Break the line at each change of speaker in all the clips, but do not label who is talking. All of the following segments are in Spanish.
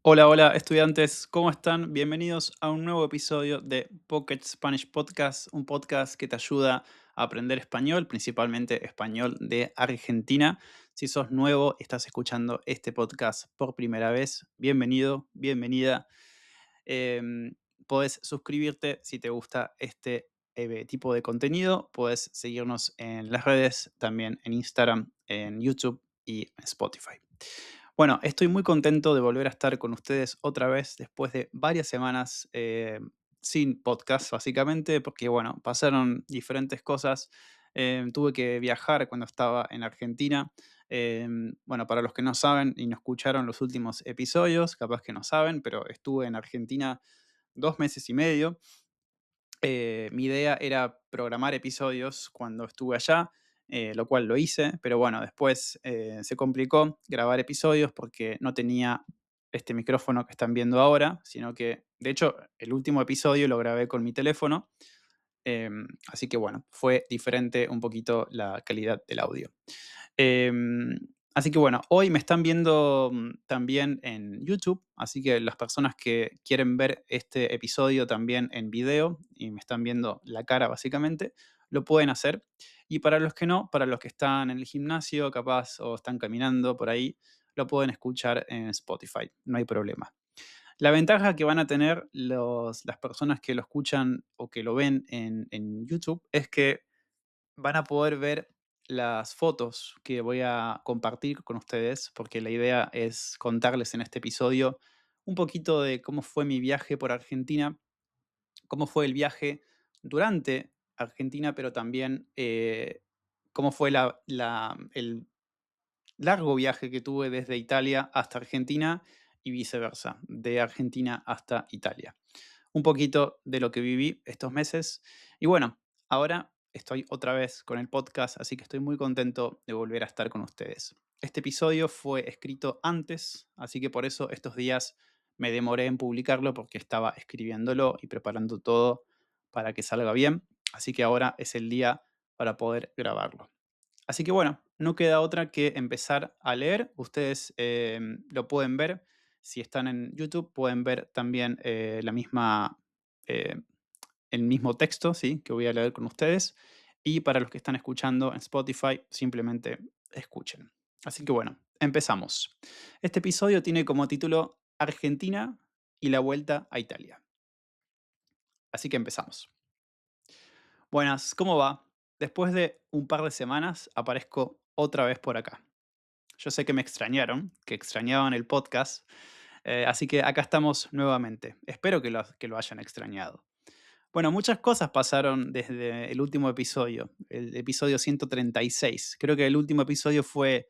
Hola, hola estudiantes, ¿cómo están? Bienvenidos a un nuevo episodio de Pocket Spanish Podcast, un podcast que te ayuda a aprender español, principalmente español de Argentina. Si sos nuevo, estás escuchando este podcast por primera vez, bienvenido, bienvenida. Em, Podés suscribirte si te gusta este tipo de contenido. Podés seguirnos en las redes, también en Instagram, en YouTube y en Spotify. Bueno, estoy muy contento de volver a estar con ustedes otra vez después de varias semanas sin podcast, básicamente, porque, bueno, pasaron diferentes cosas. Tuve que viajar cuando estaba en Argentina. Bueno, para los que no saben y no escucharon los últimos episodios, capaz que no saben, pero estuve en Argentina 2 meses y medio. Mi idea era programar episodios cuando estuve allá, lo cual lo hice, pero bueno, después se complicó grabar episodios porque no tenía este micrófono que están viendo ahora, sino que, de hecho, el último episodio lo grabé con mi teléfono, así que bueno, fue diferente un poquito la calidad del audio. Em, Así que bueno, hoy me están viendo también en YouTube, así que las personas que quieren ver este episodio también en video y me están viendo la cara básicamente, lo pueden hacer. Y para los que no, para los que están en el gimnasio capaz o están caminando por ahí, lo pueden escuchar en Spotify, no hay problema. La ventaja que van a tener las personas que lo escuchan o que lo ven en YouTube es que van a poder ver las fotos que voy a compartir con ustedes, porque la idea es contarles en este episodio un poquito de cómo fue mi viaje por Argentina, cómo fue el viaje durante Argentina, pero también cómo fue el largo viaje que tuve desde Italia hasta Argentina y viceversa, de Argentina hasta Italia. Un poquito de lo que viví estos meses. Y bueno, ahora estoy otra vez con el podcast, así que estoy muy contento de volver a estar con ustedes. Este episodio fue escrito antes, así que por eso estos días me demoré en publicarlo porque estaba escribiéndolo y preparando todo para que salga bien. Así que ahora es el día para poder grabarlo. Así que bueno, no queda otra que empezar a leer. Ustedes lo pueden ver. Si están en YouTube, pueden ver también eh, el mismo texto, ¿sí? Que voy a leer con ustedes. Y para los que están escuchando en Spotify, simplemente escuchen. Así que bueno, empezamos. Este episodio tiene como título Argentina y la vuelta a Italia. Así que empezamos. Buenas, ¿cómo va? Después de un par de semanas aparezco otra vez por acá. Yo sé que me extrañaron, que extrañaban el podcast, así que acá estamos nuevamente. Espero que lo hayan extrañado. Bueno, muchas cosas pasaron desde el último episodio, el episodio 136. Creo que el último episodio fue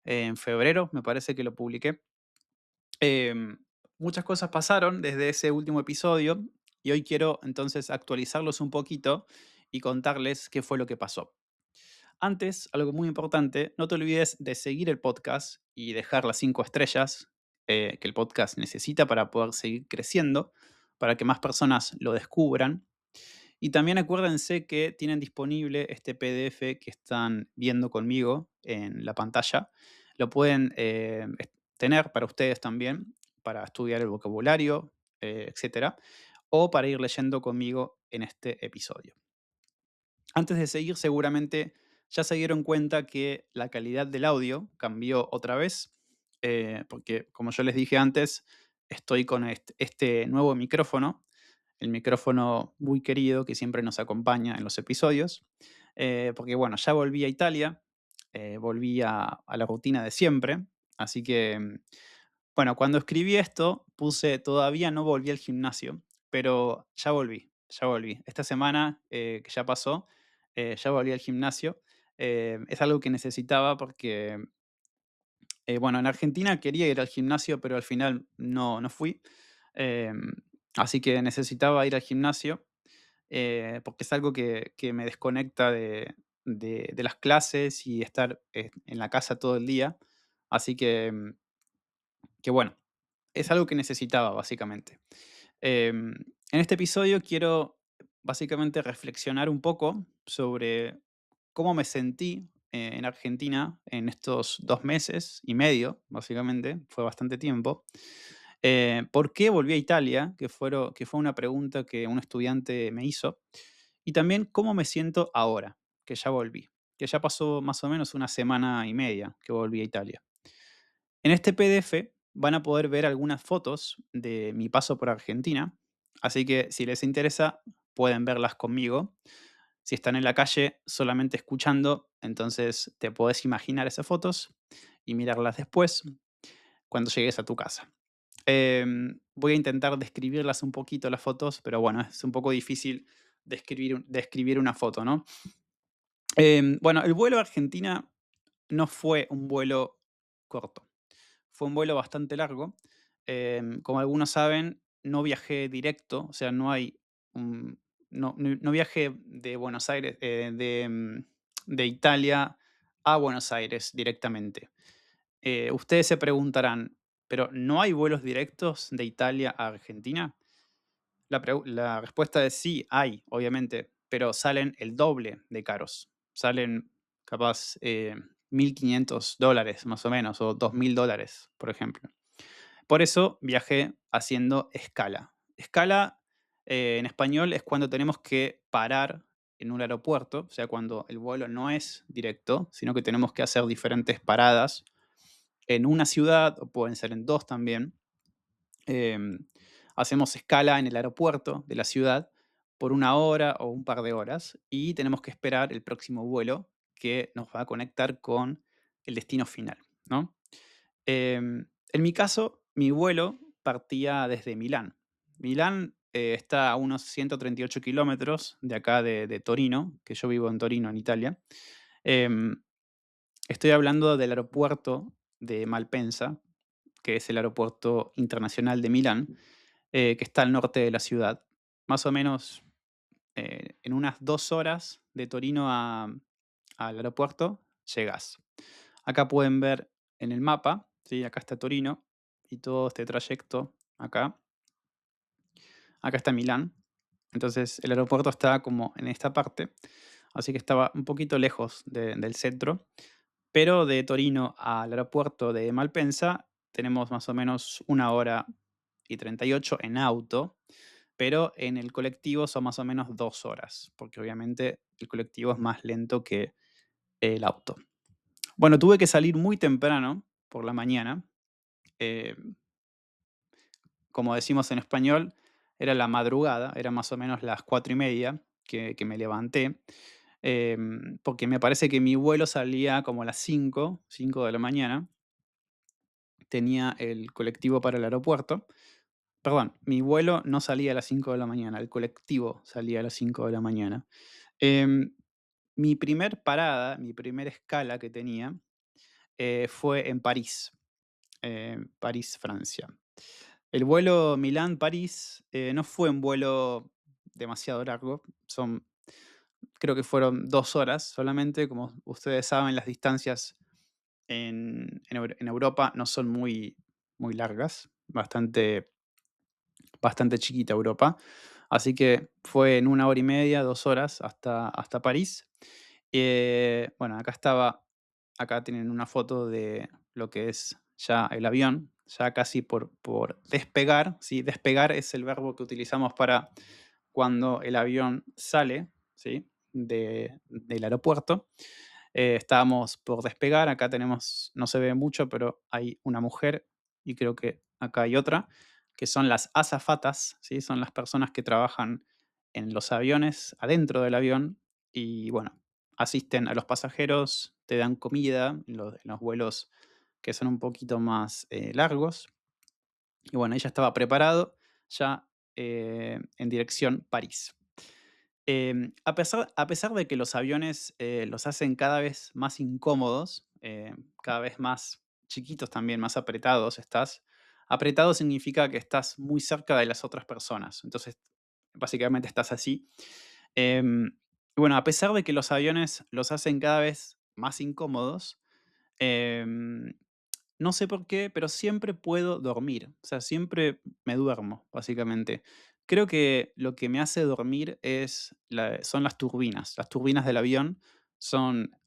en febrero, me parece que lo publiqué. Muchas cosas pasaron desde ese último episodio y hoy quiero entonces actualizarlos un poquito y contarles qué fue lo que pasó. Antes, algo muy importante, no te olvides de seguir el podcast y dejar las 5 estrellas que el podcast necesita para poder seguir creciendo, para que más personas lo descubran. Y también acuérdense que tienen disponible este PDF que están viendo conmigo en la pantalla. Lo pueden tener para ustedes también, para estudiar el vocabulario, etcétera, o para ir leyendo conmigo en este episodio. Antes de seguir, seguramente ya se dieron cuenta que la calidad del audio cambió otra vez, porque como yo les dije antes, estoy con este nuevo micrófono, el micrófono muy querido que siempre nos acompaña en los episodios, porque bueno, ya volví a Italia, volví a la rutina de siempre, así que, bueno, cuando escribí esto puse todavía no volví al gimnasio, pero ya volví, ya volví. Esta semana que ya pasó, ya volví al gimnasio. Es algo que necesitaba porque, bueno, en Argentina quería ir al gimnasio, pero al final no fui. Em, Así que necesitaba ir al gimnasio porque es algo que me desconecta de las clases y estar en la casa todo el día. Así que bueno, es algo que necesitaba básicamente. En este episodio quiero básicamente reflexionar un poco sobre cómo me sentí en Argentina en estos 2 meses y medio, básicamente, fue bastante tiempo. ¿Por qué volví a Italia? Que fue una pregunta que un estudiante me hizo. Y también cómo me siento ahora, que ya volví, que ya pasó más o menos una semana y media que volví a Italia. En este PDF van a poder ver algunas fotos de mi paso por Argentina, así que si les interesa pueden verlas conmigo. Si están en la calle solamente escuchando, entonces te podés imaginar esas fotos y mirarlas después cuando llegues a tu casa. Voy a intentar describirlas un poquito las fotos, pero bueno, es un poco difícil describir una foto, ¿no? Bueno, el vuelo a Argentina no fue un vuelo corto, fue un vuelo bastante largo. Como algunos saben, no viajé directo, o sea, no hay un no viajé de Buenos Aires, de Italia a Buenos Aires directamente. Ustedes se preguntarán, ¿pero no hay vuelos directos de Italia a Argentina? La respuesta es sí, hay, obviamente, pero salen el doble de caros. Salen capaz $1.500 más o menos, o $2.000, por ejemplo. Por eso viajé haciendo escala. Escala en español es cuando tenemos que parar en un aeropuerto, o sea, cuando el vuelo no es directo, sino que tenemos que hacer diferentes paradas en una ciudad, o pueden ser en dos también. Em, Hacemos escala en el aeropuerto de la ciudad por una hora o un par de horas y tenemos que esperar el próximo vuelo que nos va a conectar con el destino final, ¿no? En mi caso, mi vuelo partía desde Milán. Milán está a unos 138 kilómetros de acá de Torino, que yo vivo en Torino, en Italia. Em, Estoy hablando del aeropuerto de Malpensa, que es el aeropuerto internacional de Milán, que está al norte de la ciudad. Más o menos en unas 2 horas de Torino al aeropuerto llegas. Acá pueden ver en el mapa, ¿sí? Acá está Torino y todo este trayecto acá. Acá está Milán. Entonces el aeropuerto está como en esta parte, así que estaba un poquito lejos del centro. Pero de Torino al aeropuerto de Malpensa tenemos más o menos 1 hora y 38 en auto, pero en el colectivo son más o menos 2 horas, porque obviamente el colectivo es más lento que el auto. Bueno, tuve que salir muy temprano por la mañana. eh, Como decimos en español, era la madrugada, era más o menos las 4:30 que me levanté, porque me parece que mi vuelo salía como a las 5 de la mañana. Tenía el colectivo para el aeropuerto. Perdón, mi vuelo no salía a las 5 de la mañana, el colectivo salía a las 5 de la mañana. Em, Mi primer parada, mi primera escala que tenía, fue en París, París, Francia. El vuelo Milán-París no fue un vuelo demasiado largo, creo que fueron 2 horas solamente. Como ustedes saben, las distancias en Europa no son muy largas, bastante chiquita Europa. Así que fue en 1 hora y media, 2 horas hasta París. Bueno, acá tienen una foto de lo que es ya el avión, ya casi por despegar. ¿Sí? Despegar es el verbo que utilizamos para cuando el avión sale, ¿sí? Del aeropuerto. Estábamos por despegar, acá tenemos, no se ve mucho, pero hay una mujer y creo que acá hay otra, que son las azafatas, ¿sí? Son las personas que trabajan en los aviones, adentro del avión, y bueno, asisten a los pasajeros, te dan comida en los vuelos que son un poquito más largos. Y bueno, ella estaba preparado ya en dirección París. A pesar de que los aviones los hacen cada vez más incómodos, cada vez más chiquitos también, más apretados estás. Apretado significa que estás muy cerca de las otras personas. Entonces, básicamente estás así. Y bueno, a pesar de que los aviones los hacen cada vez más incómodos, em, no sé por qué, pero siempre puedo dormir. O sea, siempre me duermo, básicamente. Creo que lo que me hace dormir son las turbinas. Las turbinas del avión son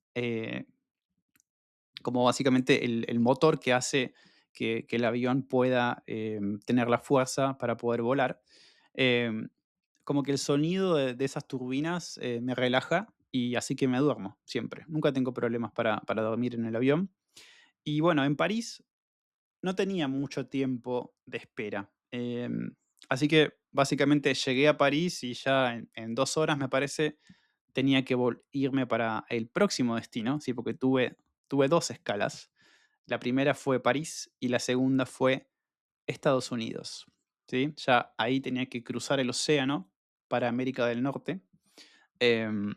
como básicamente el motor que hace que el avión pueda tener la fuerza para poder volar. Em, Como que el sonido de esas turbinas me relaja y así que me duermo siempre. Nunca tengo problemas para dormir en el avión. Y bueno, en París no tenía mucho tiempo de espera. Así que básicamente llegué a París y ya en 2 horas, me parece, tenía que irme para el próximo destino, ¿sí? Porque tuve dos escalas. La primera fue París y la segunda fue Estados Unidos, ¿sí? Ya ahí tenía que cruzar el océano para América del Norte. em,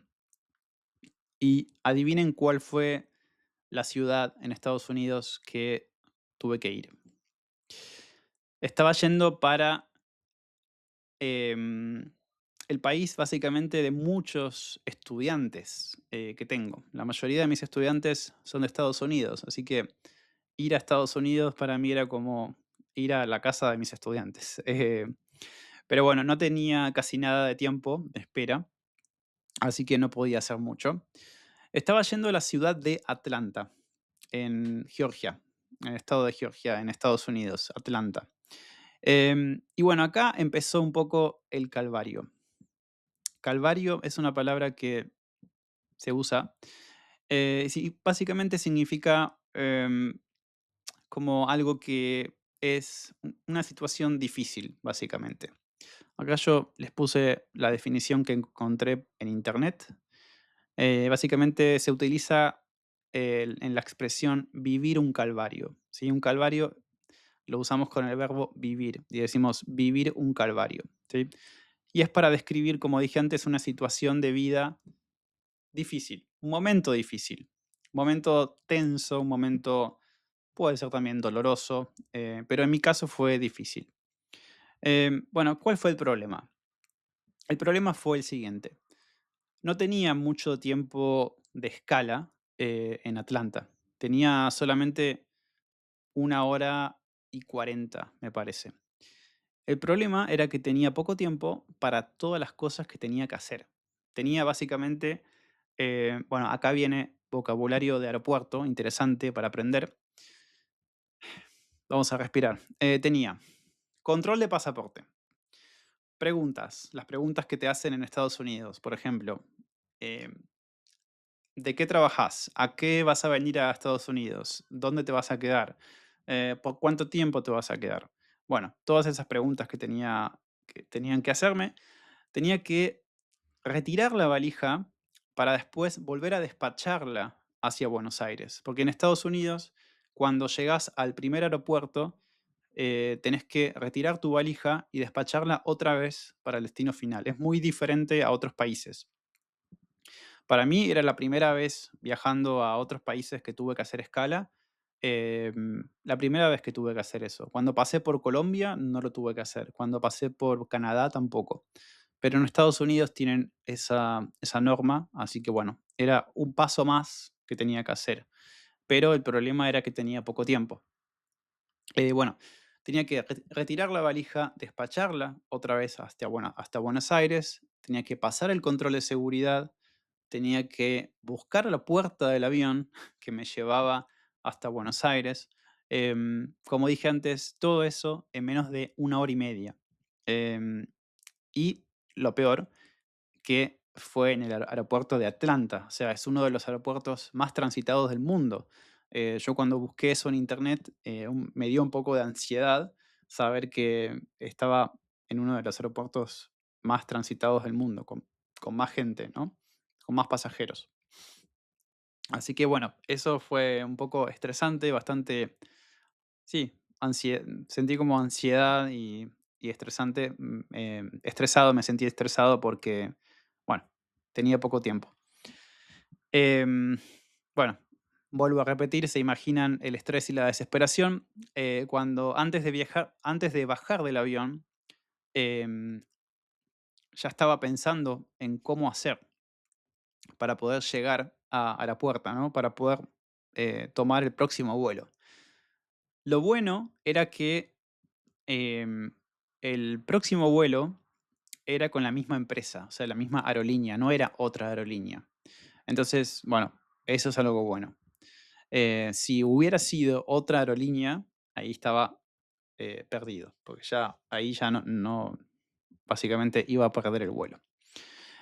y adivinen cuál fue la ciudad en Estados Unidos que tuve que ir. Estaba yendo para em, el país básicamente de muchos estudiantes que tengo. La mayoría de mis estudiantes son de Estados Unidos, así que ir a Estados Unidos para mí era como ir a la casa de mis estudiantes. Pero bueno, no tenía casi nada de tiempo de espera, así que no podía hacer mucho. Estaba yendo a la ciudad de Atlanta, en Georgia, en el estado de Georgia, en Estados Unidos, Atlanta. Y bueno, acá empezó un poco el calvario. Calvario es una palabra que se usa, sí, básicamente significa como algo que es una situación difícil, básicamente. Acá yo les puse la definición que encontré en internet. Básicamente se utiliza en la expresión vivir un calvario, ¿sí? Un calvario lo usamos con el verbo vivir y decimos vivir un calvario, ¿sí? Y es para describir, como dije antes, una situación de vida difícil, un momento tenso, un momento puede ser también doloroso, pero en mi caso fue difícil. Bueno, ¿cuál fue el problema? El problema fue el siguiente. No tenía mucho tiempo de escala en Atlanta. Tenía solamente 1 hora y 40, me parece. El problema era que tenía poco tiempo para todas las cosas que tenía que hacer. Tenía básicamente, bueno, acá viene vocabulario de aeropuerto, interesante para aprender. Vamos a respirar. Tenía control de pasaporte. Preguntas, las preguntas que te hacen en Estados Unidos, por ejemplo, eh, ¿de qué trabajas? ¿A qué vas a venir a Estados Unidos? ¿Dónde te vas a quedar? ¿Por cuánto tiempo te vas a quedar? Bueno, todas esas preguntas que tenían que hacerme, tenía que retirar la valija para después volver a despacharla hacia Buenos Aires. Porque en Estados Unidos, cuando llegas al primer aeropuerto, tenés que retirar tu valija y despacharla otra vez para el destino final. Es muy diferente a otros países. Para mí era la primera vez viajando a otros países que tuve que hacer escala. La primera vez que tuve que hacer eso. Cuando pasé por Colombia no lo tuve que hacer. Cuando pasé por Canadá tampoco. Pero en Estados Unidos tienen esa norma, así que bueno, era un paso más que tenía que hacer. Pero el problema era que tenía poco tiempo. Bueno, tenía que retirar la valija, despacharla otra vez hasta Buenos Aires, tenía que pasar el control de seguridad, tenía que buscar la puerta del avión que me llevaba hasta Buenos Aires. Como dije antes, todo eso en menos de 1 hora y media. Em, y lo peor, que fue en el aeropuerto de Atlanta. O sea, es uno de los aeropuertos más transitados del mundo. Yo cuando busqué eso en internet, me dio un poco de ansiedad saber que estaba en uno de los aeropuertos más transitados del mundo, con más gente, ¿no? Con más pasajeros. Así que bueno, eso fue un poco estresante, bastante, sí, sentí como ansiedad y estresante. Estresado, me sentí estresado porque, bueno, tenía poco tiempo. Em, bueno, vuelvo a repetir, se imaginan el estrés y la desesperación cuando antes de bajar del avión, em, ya estaba pensando en cómo hacer para poder llegar a la puerta, ¿no? Para poder tomar el próximo vuelo. Lo bueno era que em, el próximo vuelo era con la misma empresa, o sea, la misma aerolínea, no era otra aerolínea. Entonces, bueno, eso es algo bueno. Si hubiera sido otra aerolínea, ahí estaba perdido, porque ya ahí ya no, básicamente iba a perder el vuelo.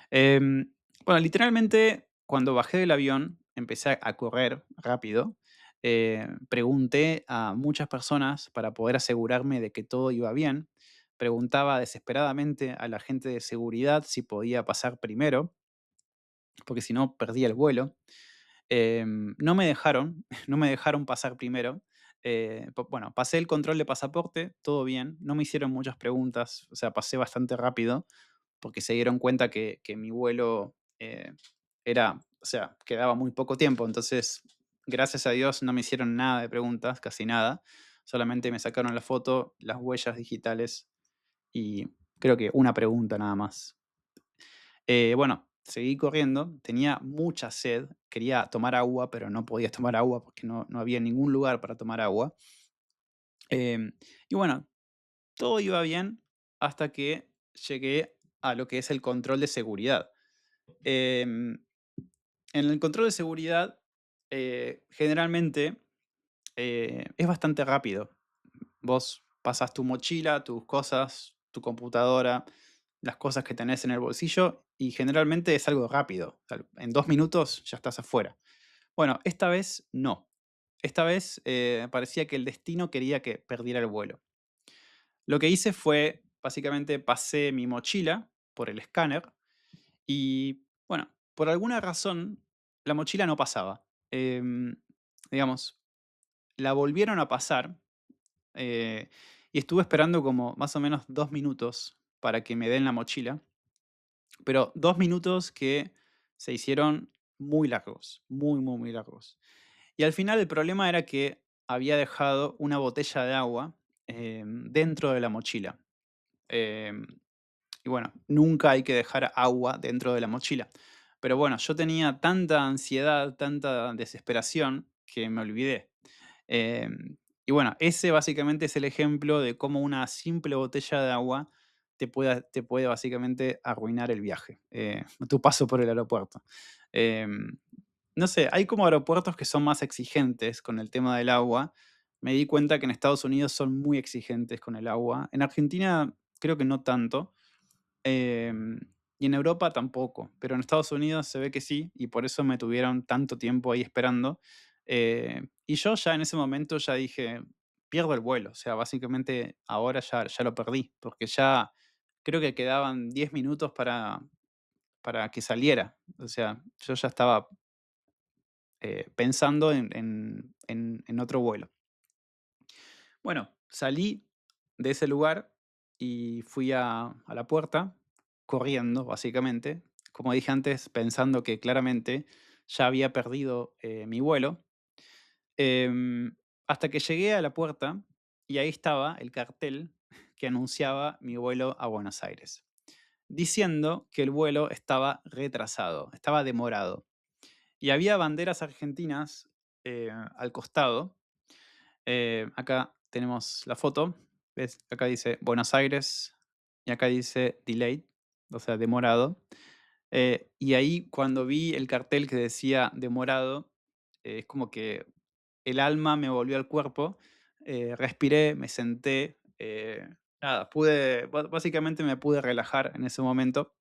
Em, bueno, literalmente cuando bajé del avión empecé a correr rápido. Pregunté a muchas personas para poder asegurarme de que todo iba bien. Preguntaba desesperadamente a la gente de seguridad si podía pasar primero, porque si no perdía el vuelo. No me dejaron, no me dejaron pasar primero. Bueno, pasé el control de pasaporte, todo bien, no me hicieron muchas preguntas, o sea, pasé bastante rápido porque se dieron cuenta que mi vuelo o sea, quedaba muy poco tiempo, entonces, gracias a Dios no me hicieron nada de preguntas, casi nada, solamente me sacaron la foto, las huellas digitales y creo que una pregunta nada más. Bueno, seguí corriendo, tenía mucha sed, quería tomar agua, pero no podía tomar agua porque no había ningún lugar para tomar agua. Y bueno, todo iba bien hasta que llegué a lo que es el control de seguridad. Em, en el control de seguridad, generalmente es bastante rápido. Vos pasas tu mochila, tus cosas, tu computadora, las cosas que tenés en el bolsillo y generalmente es algo rápido. O sea, en 2 minutos ya estás afuera. Bueno, esta vez no. Esta vez parecía que el destino quería que perdiera el vuelo. Lo que hice fue, básicamente, pasé mi mochila por el escáner y, bueno, por alguna razón, la mochila no pasaba. Digamos, la volvieron a pasar y estuve esperando como más o menos 2 minutos para que me den la mochila, pero 2 minutos que se hicieron muy largos, muy, muy, muy largos. Y al final el problema era que había dejado una botella de agua dentro de la mochila. Em, y bueno, nunca hay que dejar agua dentro de la mochila. Pero bueno, yo tenía tanta ansiedad, tanta desesperación que me olvidé. Em, y bueno, ese básicamente es el ejemplo de cómo una simple botella de agua te puede básicamente arruinar el viaje, tu paso por el aeropuerto. Em, no sé, hay como aeropuertos que son más exigentes con el tema del agua. Me di cuenta que en Estados Unidos son muy exigentes con el agua. En Argentina creo que no tanto. em, y en Europa tampoco. Pero en Estados Unidos se ve que sí, y por eso me tuvieron tanto tiempo ahí esperando. Y yo ya en ese momento ya dije, pierdo el vuelo. O sea, básicamente ahora ya lo perdí, porque ya creo que quedaban 10 minutos para que saliera. O sea, yo ya estaba pensando en otro vuelo. Bueno, salí de ese lugar y fui a la puerta, corriendo, básicamente. Como dije antes, pensando que claramente ya había perdido mi vuelo. Hasta que llegué a la puerta y ahí estaba el cartel que anunciaba mi vuelo a Buenos Aires, diciendo que el vuelo estaba retrasado, estaba demorado. Y había banderas argentinas al costado. Acá tenemos la foto. ¿Ves? Acá dice Buenos Aires y acá dice delayed, o sea, demorado. Y ahí cuando vi el cartel que decía demorado, es como que el alma me volvió al cuerpo. Respiré, me senté. Nada, básicamente me pude relajar en ese momento.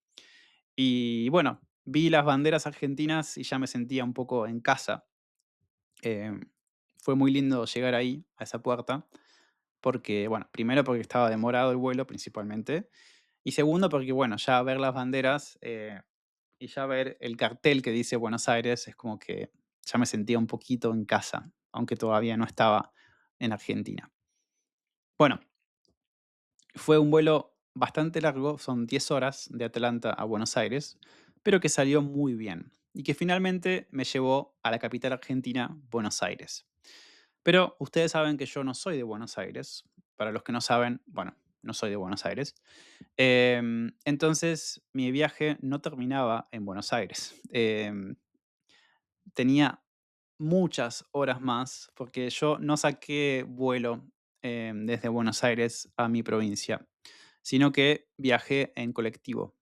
Y bueno, vi las banderas argentinas y ya me sentía un poco en casa. Em, Fue muy lindo llegar ahí, a esa puerta, porque, bueno, primero porque estaba demorado el vuelo principalmente, y segundo porque, bueno, ya ver las banderas y ya ver el cartel que dice Buenos Aires es como que ya me sentía un poquito en casa, aunque todavía no estaba en Argentina. Bueno, fue un vuelo bastante largo, son 10 horas de Atlanta a Buenos Aires, pero que salió muy bien y que finalmente me llevó a la capital argentina, Buenos Aires. Pero ustedes saben que yo no soy de Buenos Aires. Para los que no saben, bueno, no soy de Buenos Aires. Entonces, mi viaje no terminaba en Buenos Aires. Tenía muchas horas más porque yo no saqué vuelo desde Buenos Aires a mi provincia, sino que viajé en colectivo.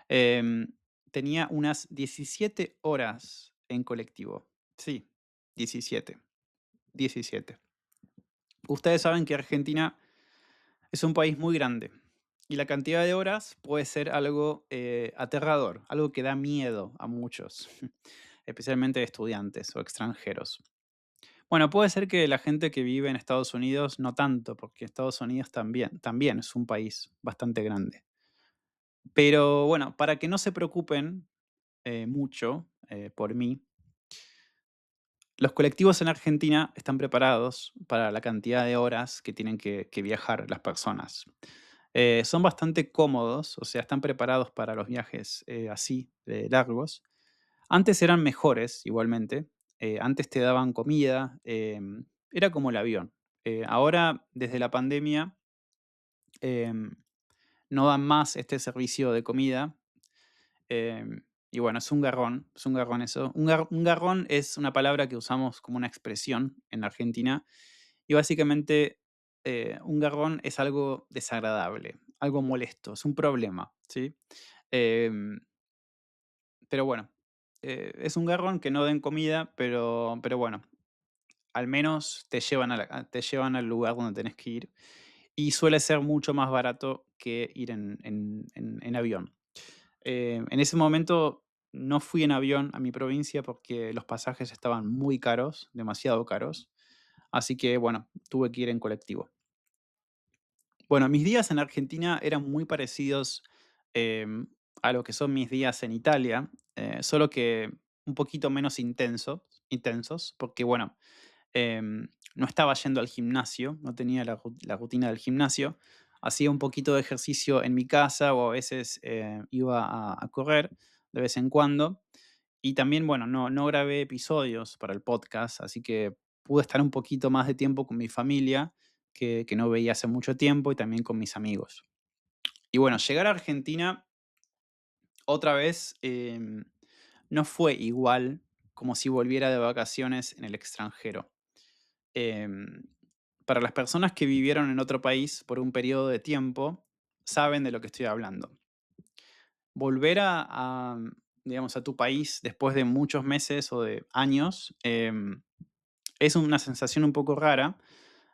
Em, Tenía unas 17 horas en colectivo. Sí, 17. 17. Ustedes saben que Argentina es un país muy grande y la cantidad de horas puede ser algo aterrador, algo que da miedo a muchos, especialmente estudiantes o extranjeros. Bueno, puede ser que la gente que vive en Estados Unidos no tanto, porque Estados Unidos también es un país bastante grande. Pero bueno, para que no se preocupen mucho por mí, los colectivos en Argentina están preparados para la cantidad de horas que tienen que viajar las personas. Son bastante cómodos, o sea, están preparados para los viajes así, de largos. Antes eran mejores, igualmente. Antes te daban comida, era como el avión. Ahora, desde la pandemia, em, no dan más este servicio de comida. Y bueno, es un garrón eso. Un garrón es una palabra que usamos como una expresión en Argentina y básicamente un garrón es algo desagradable, algo molesto, es un problema, ¿sí? Em, pero bueno, es un garrón que no den comida, pero bueno, al menos te llevan al lugar donde tenés que ir y suele ser mucho más barato que ir en avión. En ese momento no fui en avión a mi provincia porque los pasajes estaban muy caros, demasiado caros. Así que bueno, tuve que ir en colectivo. Bueno, mis días en Argentina eran muy parecidos a lo que son mis días en Italia, solo que un poquito menos intensos, porque bueno, no estaba yendo al gimnasio, no tenía la rutina del gimnasio, hacía un poquito de ejercicio en mi casa o a veces iba a correr de vez en cuando. Y también, bueno, no grabé episodios para el podcast, así que pude estar un poquito más de tiempo con mi familia, que no veía hace mucho tiempo, y también con mis amigos. Y bueno, llegar a Argentina otra vez no fue igual como si volviera de vacaciones en el extranjero. Em, para las personas que vivieron en otro país por un periodo de tiempo, saben de lo que estoy hablando. Volver digamos, a tu país después de muchos meses o de años es una sensación un poco rara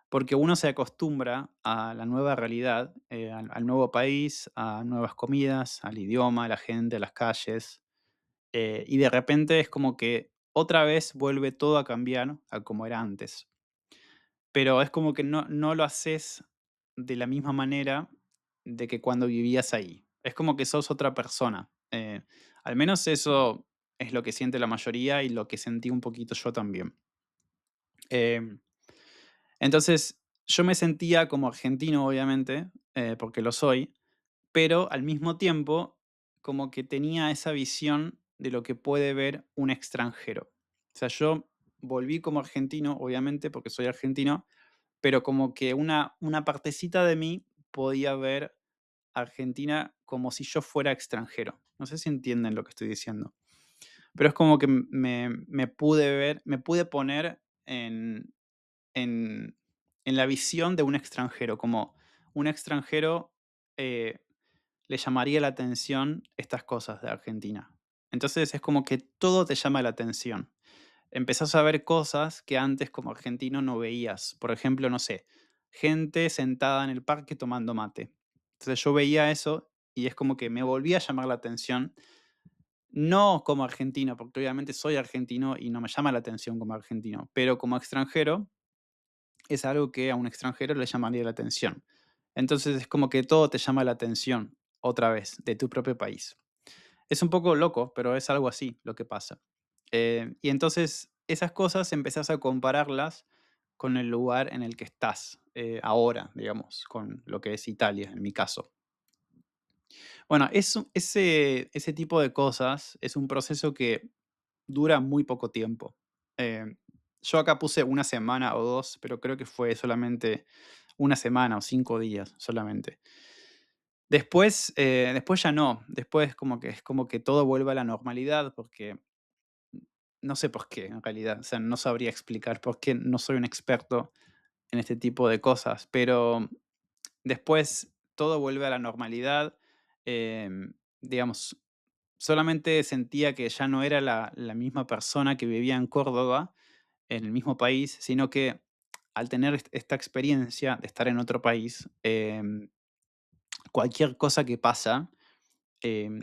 porque uno se acostumbra a la nueva realidad, al nuevo país, a nuevas comidas, al idioma, a la gente, a las calles, y de repente es como que otra vez vuelve todo a cambiar a como era antes. Pero es como que no lo haces de la misma manera de que cuando vivías ahí. Es como que sos otra persona. Al menos eso es lo que siente la mayoría y lo que sentí un poquito yo también. Em, entonces, yo me sentía como argentino, obviamente, porque lo soy, pero al mismo tiempo como que tenía esa visión de lo que puede ver un extranjero. O sea, yo volví como argentino, obviamente, porque soy argentino, pero como que una partecita de mí podía ver Argentina como si yo fuera extranjero. No sé si entienden lo que estoy diciendo, pero es como que me pude poner en, en la visión de un extranjero, como un extranjero eh, le llamaría la atención estas cosas de Argentina. Entonces es como que todo te llama la atención. Empezás a ver cosas que antes como argentino no veías. Por ejemplo, no sé, gente sentada en el parque tomando mate. Entonces yo veía eso y es como que me volvía a llamar la atención, no como argentino, porque obviamente soy argentino y no me llama la atención como argentino, pero como extranjero es algo que a un extranjero le llamaría la atención. Entonces es como que todo te llama la atención otra vez de tu propio país. Es un poco loco, pero es algo así lo que pasa. Y entonces esas cosas empezás a compararlas con el lugar en el que estás ahora, digamos, con lo que es Italia, en mi caso. Bueno, ese tipo de cosas es un proceso que dura muy poco tiempo. Eh, yo acá puse una semana o dos, pero creo que fue solamente una semana o 5 días solamente. Después ya no, después como que es como que todo vuelve a la normalidad porque no sé por qué en realidad, o sea, no sabría explicar por qué no soy un experto en este tipo de cosas, pero después todo vuelve a la normalidad. Digamos, solamente sentía que ya no era la misma persona que vivía en Córdoba, en el mismo país, sino que al tener esta experiencia de estar en otro país, cualquier cosa que pasa, em,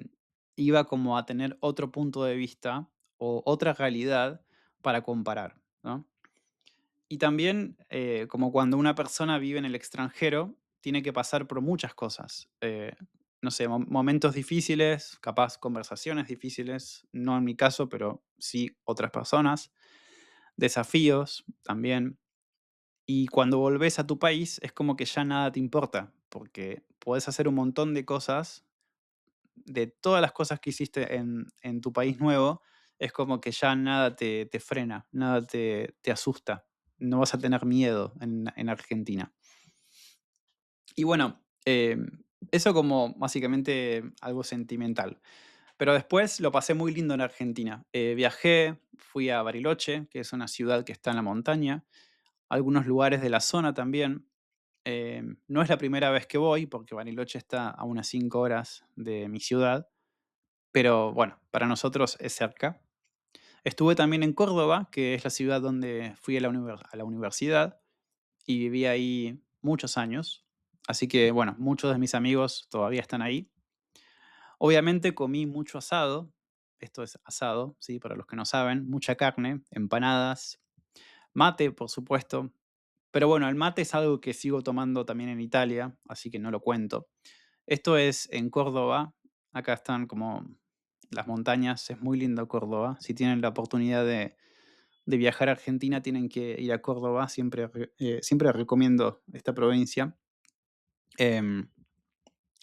iba como a tener otro punto de vista o otra realidad para comparar, ¿no? Y también, como cuando una persona vive en el extranjero, tiene que pasar por muchas cosas. No sé, momentos difíciles, capaz conversaciones difíciles, no en mi caso, pero sí otras personas, desafíos también. Y cuando volvés a tu país es como que ya nada te importa, porque podés hacer un montón de cosas, de todas las cosas que hiciste en tu país nuevo, es como que ya nada te frena, nada te asusta. No vas a tener miedo en Argentina. Y bueno, eso como básicamente algo sentimental. Pero después lo pasé muy lindo en Argentina. Viajé, fui a Bariloche, que es una ciudad que está en la montaña, algunos lugares de la zona también. No es la primera vez que voy, porque Bariloche está a unas 5 horas de mi ciudad, pero bueno, para nosotros es cerca. Estuve también en Córdoba, que es la ciudad donde fui a a la universidad y viví ahí muchos años. Así que bueno, muchos de mis amigos todavía están ahí. Obviamente comí mucho asado, esto es asado, ¿sí? Para los que no saben, mucha carne, empanadas, mate, por supuesto. Pero bueno, el mate es algo que sigo tomando también en Italia, así que no lo cuento. Esto es en Córdoba. Acá están como las montañas. Es muy lindo Córdoba. Si tienen la oportunidad de viajar a Argentina, tienen que ir a Córdoba. Siempre recomiendo esta provincia. Em,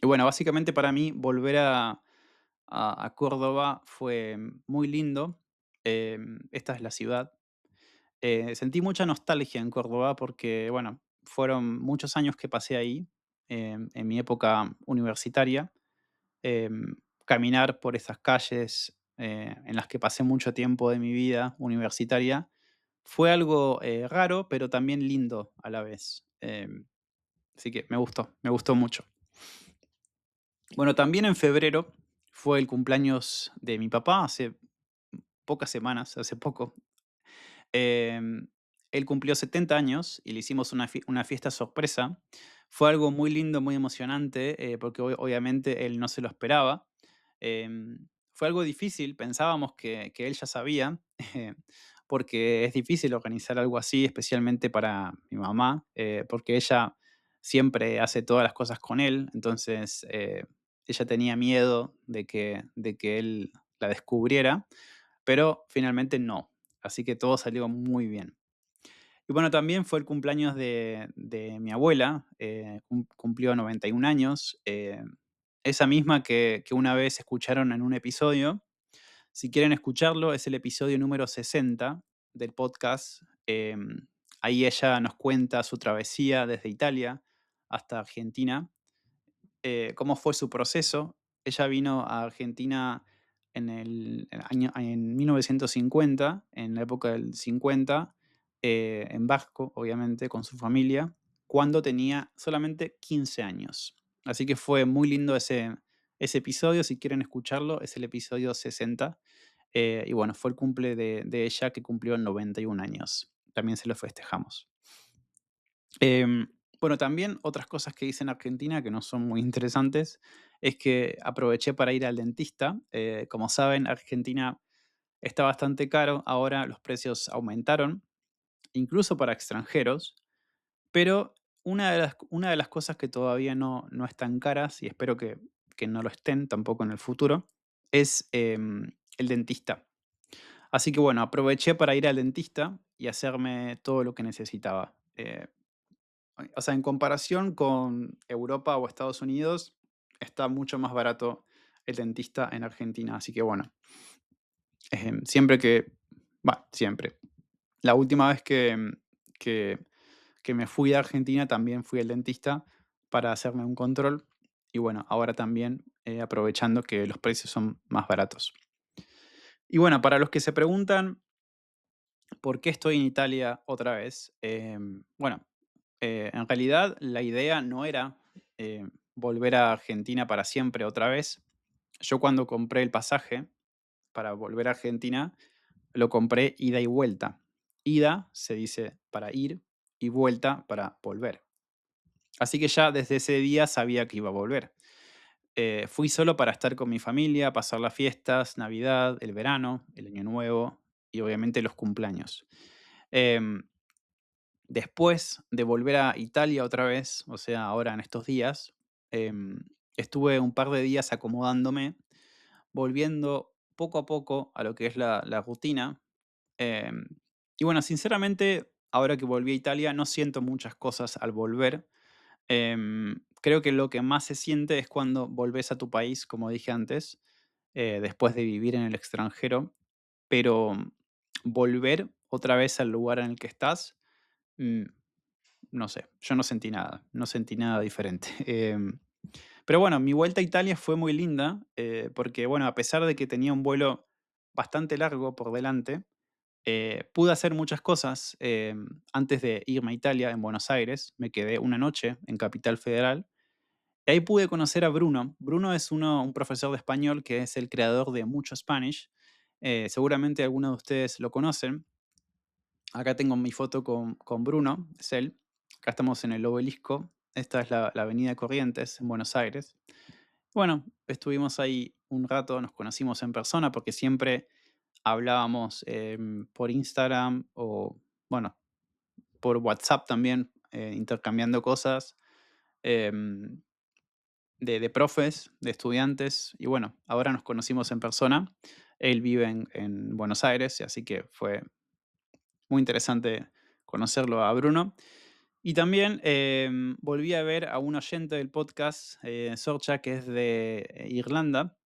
y bueno, básicamente para mí volver a Córdoba fue muy lindo. Esta es la ciudad. Sentí mucha nostalgia en Córdoba porque, bueno, fueron muchos años que pasé ahí, en mi época universitaria. Caminar por esas calles en las que pasé mucho tiempo de mi vida universitaria fue algo raro, pero también lindo a la vez. Así que me gustó mucho. Bueno, también en febrero fue el cumpleaños de mi papá, hace pocas semanas, hace poco. Em, Él cumplió 70 años y le hicimos una fiesta sorpresa. Fue algo muy lindo, muy emocionante, porque obviamente él no se lo esperaba. Fue algo difícil, pensábamos que él ya sabía, porque es difícil organizar algo así, especialmente para mi mamá, porque ella siempre hace todas las cosas con él, entonces ella tenía miedo de que él la descubriera, pero finalmente no. Así que todo salió muy bien. Y bueno, también fue el cumpleaños de mi abuela, cumplió 91 años, esa misma que una vez escucharon en un episodio. Si quieren escucharlo, es el episodio número 60 del podcast. Ahí ella nos cuenta su travesía desde Italia hasta Argentina, cómo fue su proceso. Ella vino a Argentina en 1950, en la época del 50, en barco, obviamente, con su familia, cuando tenía solamente 15 años. Así que fue muy lindo ese episodio. Si quieren escucharlo, es el episodio 60. Y bueno, fue el cumple de ella que cumplió 91 años. También se lo festejamos. Em, bueno, también otras cosas que hice en Argentina que no son muy interesantes es que aproveché para ir al dentista. Como saben, Argentina está bastante caro, ahora los precios aumentaron, incluso para extranjeros, pero una de las cosas que todavía no están caras, y espero que no lo estén tampoco en el futuro, es el dentista. Así que bueno, aproveché para ir al dentista y hacerme todo lo que necesitaba. O sea, en comparación con Europa o Estados Unidos, está mucho más barato el dentista en Argentina. Así que bueno, siempre que, siempre. La última vez que, que me fui a Argentina también fui al dentista para hacerme un control. Y bueno, ahora también aprovechando que los precios son más baratos. Y bueno, para los que se preguntan por qué estoy en Italia otra vez, bueno, en realidad la idea no era volver a Argentina para siempre otra vez. Yo cuando compré el pasaje para volver a Argentina, lo compré ida y vuelta. Ida se dice para ir y vuelta para volver. Así que ya desde ese día sabía que iba a volver. Fui solo para estar con mi familia, pasar las fiestas, Navidad, el verano, el Año Nuevo y obviamente los cumpleaños. Em, Después de volver a Italia otra vez, o sea, ahora en estos días, em, estuve un par de días acomodándome, volviendo poco a poco a lo que es la rutina. em, y bueno, sinceramente, ahora que volví a Italia, no siento muchas cosas al volver. Creo que lo que más se siente es cuando volvés a tu país, como dije antes, después de vivir en el extranjero, pero volver otra vez al lugar en el que estás, mm, no sé, yo no sentí nada, no sentí nada diferente. Pero bueno, mi vuelta a Italia fue muy linda, porque bueno, a pesar de que tenía un vuelo bastante largo por delante, pude hacer muchas cosas. Antes de irme a Italia, en Buenos Aires, me quedé una noche en Capital Federal. Y ahí pude conocer a Bruno. Bruno es un profesor de español que es el creador de Mucho Spanish. Seguramente algunos de ustedes lo conocen. Acá tengo mi foto con Bruno, es él. Acá estamos en el Obelisco. Esta es la Avenida Corrientes, en Buenos Aires. Bueno, estuvimos ahí un rato, nos conocimos en persona porque siempre hablábamos por Instagram o, bueno, por WhatsApp también, intercambiando cosas em, de profes, de estudiantes. Y bueno, ahora nos conocimos en persona. Él vive en Buenos Aires, y así que fue muy interesante conocerlo a Bruno. Y también volví a ver a un oyente del podcast, Sorcha, que es de Irlanda.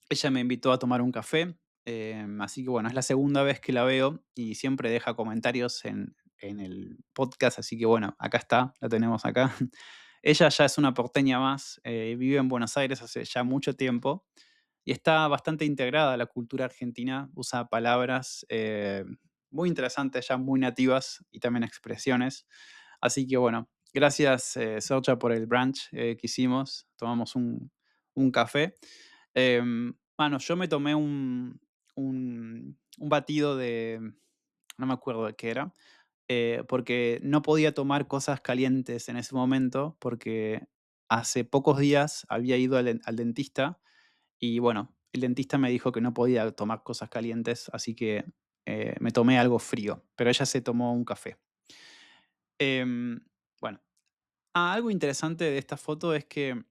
Ella me invitó a tomar un café, así que bueno, es la segunda vez que la veo y siempre deja comentarios en el podcast, así que bueno, acá está, la tenemos acá. Ella ya es una porteña más, vive en Buenos Aires hace ya mucho tiempo y está bastante integrada a la cultura argentina, usa palabras muy interesantes, ya muy nativas y también expresiones. Así que bueno, gracias Sorcha por el brunch que hicimos, tomamos un café. Mano, yo me tomé un batido de, no me acuerdo de qué era, porque no podía tomar cosas calientes en ese momento, porque hace pocos días había ido al dentista y bueno, el dentista me dijo que no podía tomar cosas calientes, así que me tomé algo frío, pero ella se tomó un café. Em, bueno, algo interesante de esta foto es que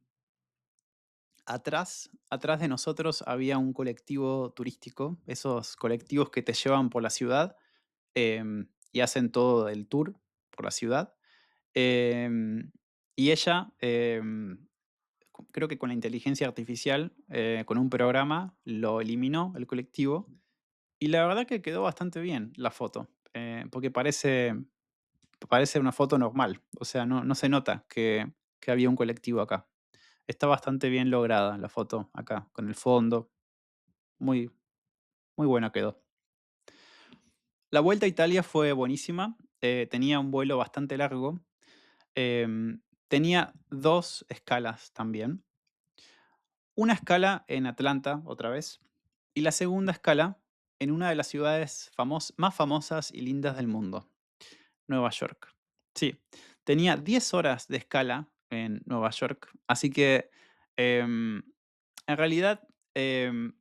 atrás de nosotros había un colectivo turístico, esos colectivos que te llevan por la ciudad y hacen todo el tour por la ciudad. Em, y ella, creo que con la inteligencia artificial, con un programa, lo eliminó el colectivo. Y la verdad que quedó bastante bien la foto, porque parece una foto normal. O sea, no se nota que había un colectivo acá. Está bastante bien lograda la foto acá, con el fondo. Muy, muy buena quedó. La vuelta a Italia fue buenísima. Tenía un vuelo bastante largo. Tenía dos escalas también. Una escala en Atlanta, otra vez. Y la segunda escala en una de las ciudades más famosas y lindas del mundo, Nueva York. Sí, tenía 10 horas de escala en Nueva York. Así que, en realidad, em,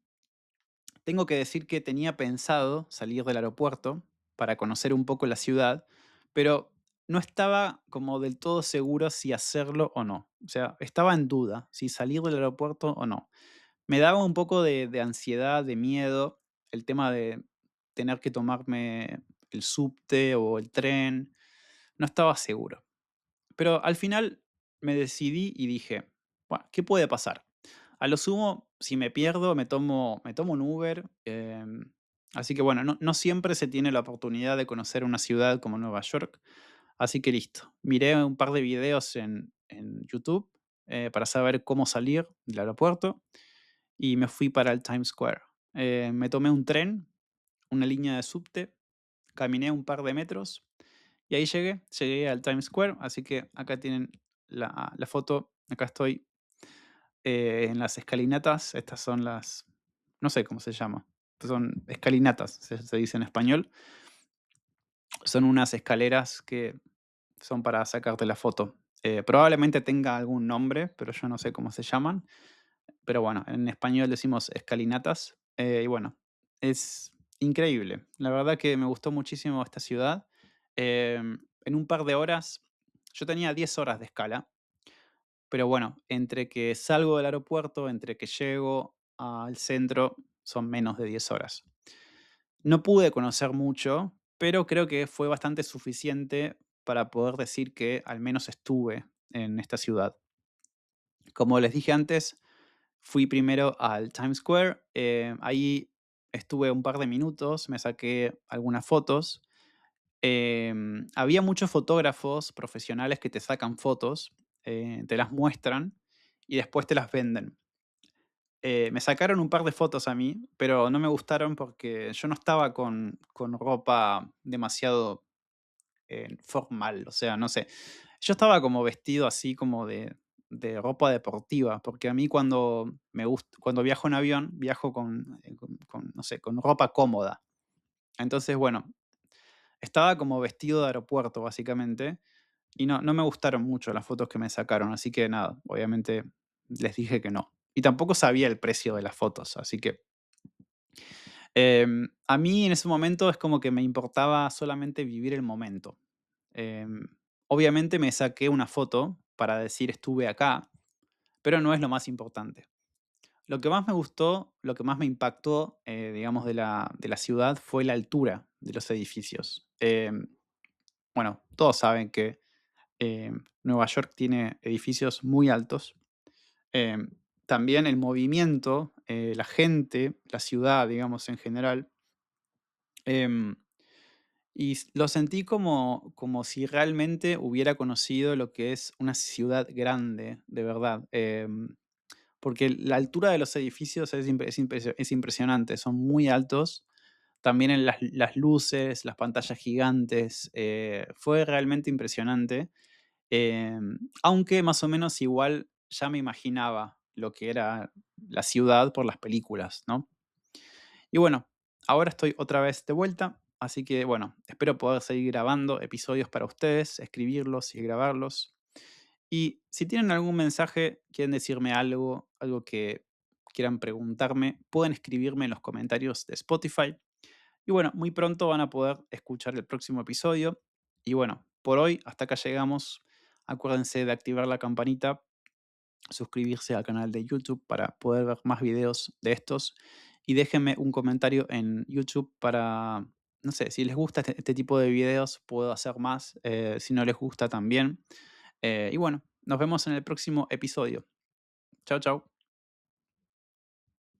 tengo que decir que tenía pensado salir del aeropuerto para conocer un poco la ciudad, pero no estaba como del todo seguro si hacerlo o no. O sea, estaba en duda si salir del aeropuerto o no. Me daba un poco de ansiedad, de miedo, el tema de tener que tomarme el subte o el tren. No estaba seguro. Pero al final me decidí y dije, bueno, ¿qué puede pasar? A lo sumo, si me pierdo, me tomo un Uber. Así que bueno, no siempre se tiene la oportunidad de conocer una ciudad como Nueva York. Así que listo. Miré un par de videos en YouTube para saber cómo salir del aeropuerto y me fui para el Times Square. Me tomé un tren, una línea de subte, caminé un par de metros y ahí llegué al Times Square, así que acá tienen la foto, acá estoy en las escalinatas, estas son no sé cómo se llama, son escalinatas, se dice en español, son unas escaleras que son para sacarte la foto. Probablemente tenga algún nombre, pero yo no sé cómo se llaman. Pero bueno, en español decimos escalinatas. Y bueno, es increíble. La verdad que me gustó muchísimo esta ciudad. En un par de horas, yo tenía 10 horas de escala, pero bueno, entre que salgo del aeropuerto, entre que llego al centro, son menos de 10 horas. No pude conocer mucho, pero creo que fue bastante suficiente para poder decir que al menos estuve en esta ciudad. Como les dije antes, fui primero al Times Square, ahí estuve un par de minutos, me saqué algunas fotos. Había muchos fotógrafos profesionales que te sacan fotos, te las muestran y después te las venden. Me sacaron un par de fotos a mí, pero no me gustaron porque yo no estaba con ropa demasiado formal, o sea, no sé. Yo estaba como vestido así como de ropa deportiva, porque a mí cuando viajo en avión, viajo no sé, con ropa cómoda. Entonces, bueno, estaba como vestido de aeropuerto, básicamente, y no me gustaron mucho las fotos que me sacaron, así que nada, obviamente les dije que no. Y tampoco sabía el precio de las fotos, así que a mí en ese momento es como que me importaba solamente vivir el momento. Em, Obviamente me saqué una foto para decir estuve acá, pero no es lo más importante. Lo que más me gustó, lo que más me impactó, digamos, de la ciudad fue la altura de los edificios. Bueno, todos saben que Nueva York tiene edificios muy altos. Em, También el movimiento, la gente, la ciudad, digamos, en general. em, lo sentí como si realmente hubiera conocido lo que es una ciudad grande, de verdad. Porque la altura de los edificios es impresionante, son muy altos. También en las luces, las pantallas gigantes, fue realmente impresionante. Aunque más o menos igual ya me imaginaba lo que era la ciudad por las películas, ¿no? Y bueno, ahora estoy otra vez de vuelta, así que bueno, espero poder seguir grabando episodios para ustedes, escribirlos y grabarlos. Y si tienen algún mensaje, quieren decirme algo, algo que quieran preguntarme, pueden escribirme en los comentarios de Spotify. Y bueno, muy pronto van a poder escuchar el próximo episodio. Y bueno, por hoy hasta acá llegamos. Acuérdense de activar la campanita, suscribirse al canal de YouTube para poder ver más videos de estos y déjenme un comentario en YouTube para, no sé, si les gusta este tipo de videos, puedo hacer más, si no les gusta también. Y bueno, nos vemos en el próximo episodio. Chao, chao.